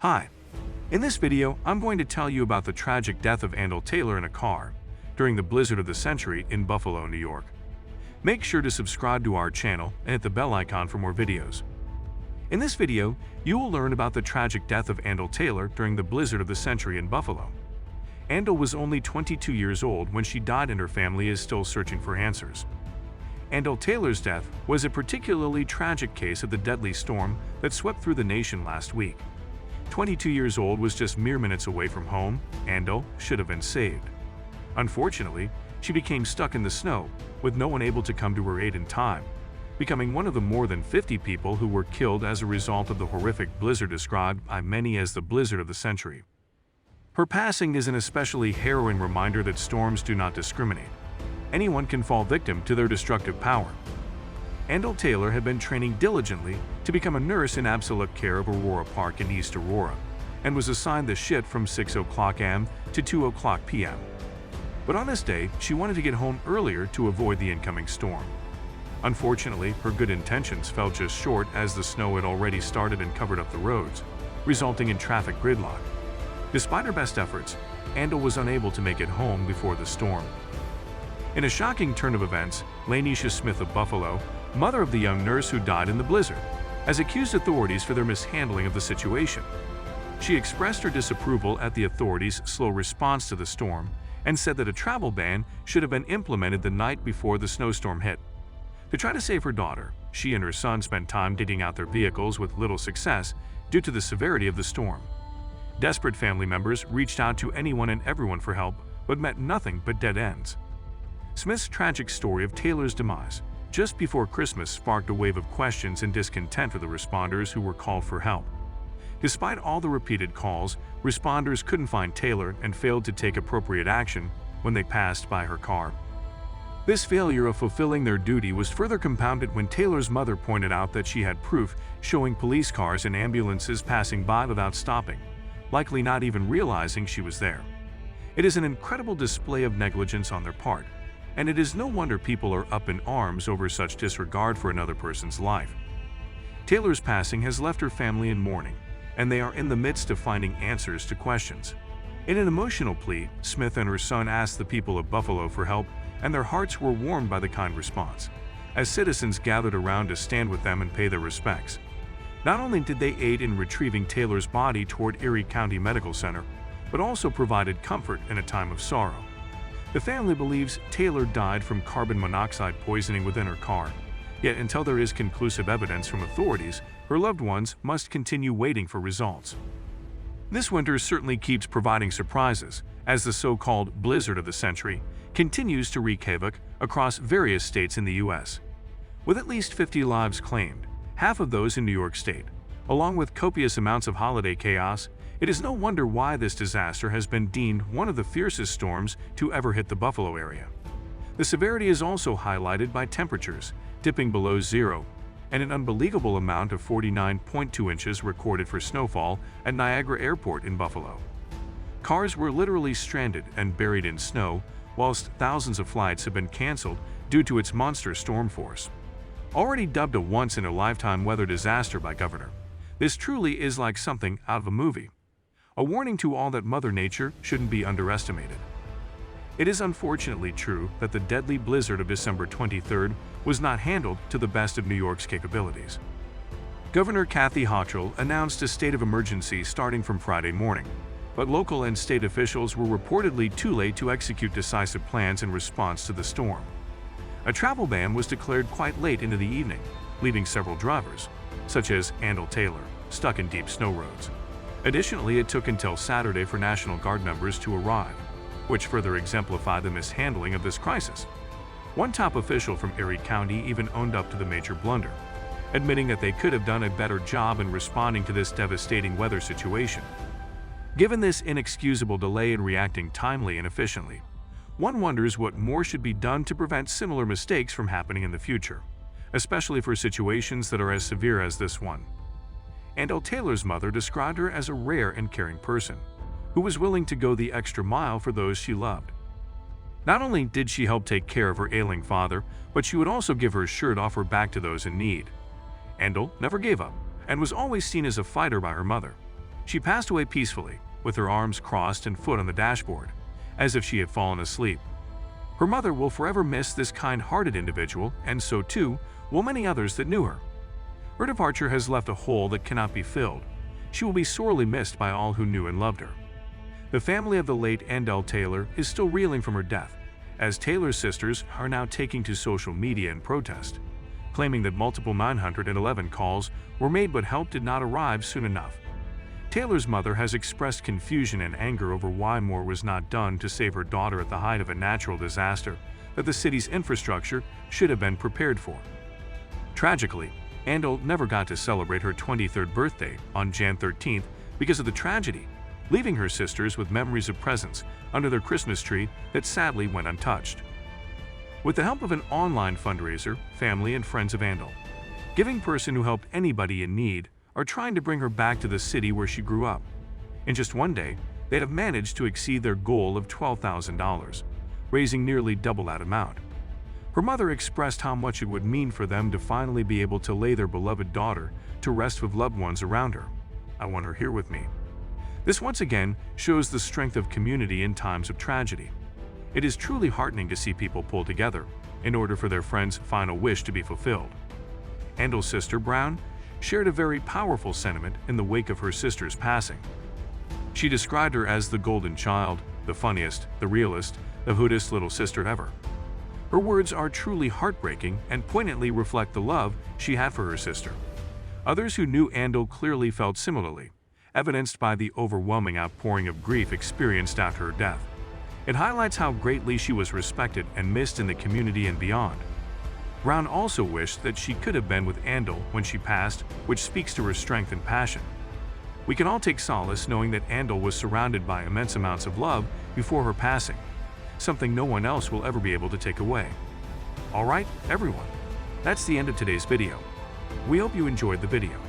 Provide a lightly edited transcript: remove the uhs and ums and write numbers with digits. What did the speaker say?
Hi, in this video I'm going to tell you about the tragic death of Antother in a car during the blizzard of the century in Buffalo, New York. Make sure to subscribe to our channel and hit the bell icon for more videos. In this video, you will learn about the tragic death of Antother during the blizzard of the century in Buffalo. Anto was only 22 years old when she died, and her family is still searching for answers. Antother's death was a particularly tragic case of the deadly storm that swept through the nation last week. 22 years old was just mere minutes away from home. Anto should have been saved. Unfortunately, she became stuck in the snow, with no one able to come to her aid in time, becoming one of the more than 50 people who were killed as a result of the horrific blizzard described by many as the blizzard of the century. Her passing is an especially harrowing reminder that storms do not discriminate. Anyone can fall victim to their destructive power. Antother had been training diligently to become a nurse in absolute care of Aurora Park in East Aurora, and was assigned the shift from 6 o'clock a.m. to 2 o'clock p.m. But on this day, she wanted to get home earlier to avoid the incoming storm. Unfortunately, her good intentions fell just short, as the snow had already started and covered up the roads, resulting in traffic gridlock. Despite her best efforts, Anto was unable to make it home before the storm. In a shocking turn of events, Lanisha Smith of Buffalo, mother of the young nurse who died in the blizzard, has accused authorities for their mishandling of the situation. She expressed her disapproval at the authorities' slow response to the storm and said that a travel ban should have been implemented the night before the snowstorm hit. To try to save her daughter, she and her son spent time digging out their vehicles with little success due to the severity of the storm. Desperate family members reached out to anyone and everyone for help, but met nothing but dead ends. Smith's tragic story of Taylor's demise just before Christmas sparked a wave of questions and discontent for the responders who were called for help. Despite all the repeated calls, responders couldn't find Taylor and failed to take appropriate action when they passed by her car. This failure of fulfilling their duty was further compounded when Taylor's mother pointed out that she had proof showing police cars and ambulances passing by without stopping, likely not even realizing she was there. It is an incredible display of negligence on their part, and it is no wonder people are up in arms over such disregard for another person's life. Taylor's passing has left her family in mourning, and they are in the midst of finding answers to questions. In an emotional plea, Smith and her son asked the people of Buffalo for help, and their hearts were warmed by the kind response, as citizens gathered around to stand with them and pay their respects. Not only did they aid in retrieving Taylor's body toward Erie County Medical Center, but also provided comfort in a time of sorrow. The family believes Taylor died from carbon monoxide poisoning within her car, yet until there is conclusive evidence from authorities, her loved ones must continue waiting for results. This winter certainly keeps providing surprises, as the so-called blizzard of the century continues to wreak havoc across various states in the U.S. With at least 50 lives claimed, half of those in New York State, along with copious amounts of holiday chaos, it is no wonder why this disaster has been deemed one of the fiercest storms to ever hit the Buffalo area. The severity is also highlighted by temperatures dipping below zero and an unbelievable amount of 49.2 inches recorded for snowfall at Niagara Airport in Buffalo. Cars were literally stranded and buried in snow, whilst thousands of flights have been canceled due to its monster storm force. Already dubbed a once-in-a-lifetime weather disaster by Governor, this truly is like something out of a movie. A warning to all that Mother Nature shouldn't be underestimated. It is unfortunately true that the deadly blizzard of December 23rd was not handled to the best of New York's capabilities. Governor Kathy Hochul announced a state of emergency starting from Friday morning, but local and state officials were reportedly too late to execute decisive plans in response to the storm. A travel ban was declared quite late into the evening, leaving several drivers, such as Antother, stuck in deep snow roads. Additionally, it took until Saturday for National Guard members to arrive, which further exemplified the mishandling of this crisis. One top official from Erie County even owned up to the major blunder, admitting that they could have done a better job in responding to this devastating weather situation. Given this inexcusable delay in reacting timely and efficiently, one wonders what more should be done to prevent similar mistakes from happening in the future, especially for situations that are as severe as this one. Antother's mother described her as a rare and caring person, who was willing to go the extra mile for those she loved. Not only did she help take care of her ailing father, but she would also give her shirt off her back to those in need. Anto never gave up, and was always seen as a fighter by her mother. She passed away peacefully, with her arms crossed and foot on the dashboard, as if she had fallen asleep. Her mother will forever miss this kind-hearted individual, and so too will many others that knew her. Her departure has left a hole that cannot be filled. She will be sorely missed by all who knew and loved her. The family of the late Antother Taylor is still reeling from her death, as Taylor's sisters are now taking to social media in protest, claiming that multiple 911 calls were made but help did not arrive soon enough. Taylor's mother has expressed confusion and anger over why more was not done to save her daughter at the height of a natural disaster that the city's infrastructure should have been prepared for. Tragically, Antother never got to celebrate her 23rd birthday on Jan 13th because of the tragedy, leaving her sisters with memories of presents under their Christmas tree that sadly went untouched. With the help of an online fundraiser, family and friends of Antother, giving person who helped anybody in need, are trying to bring her back to the city where she grew up. In just one day, they'd have managed to exceed their goal of $12,000, raising nearly double that amount. Her mother expressed how much it would mean for them to finally be able to lay their beloved daughter to rest with loved ones around her. I want her here with me. This once again shows the strength of community in times of tragedy. It is truly heartening to see people pull together in order for their friend's final wish to be fulfilled. Antother's sister, Brown, shared a very powerful sentiment in the wake of her sister's passing. She described her as the golden child, the funniest, the realest, the hoodest little sister ever. Her words are truly heartbreaking and poignantly reflect the love she had for her sister. Others who knew Antother clearly felt similarly, evidenced by the overwhelming outpouring of grief experienced after her death. It highlights how greatly she was respected and missed in the community and beyond. Brown also wished that she could have been with Antother when she passed, which speaks to her strength and passion. We can all take solace knowing that Antother was surrounded by immense amounts of love before her passing, something no one else will ever be able to take away. Alright, everyone, that's the end of today's video. We hope you enjoyed the video.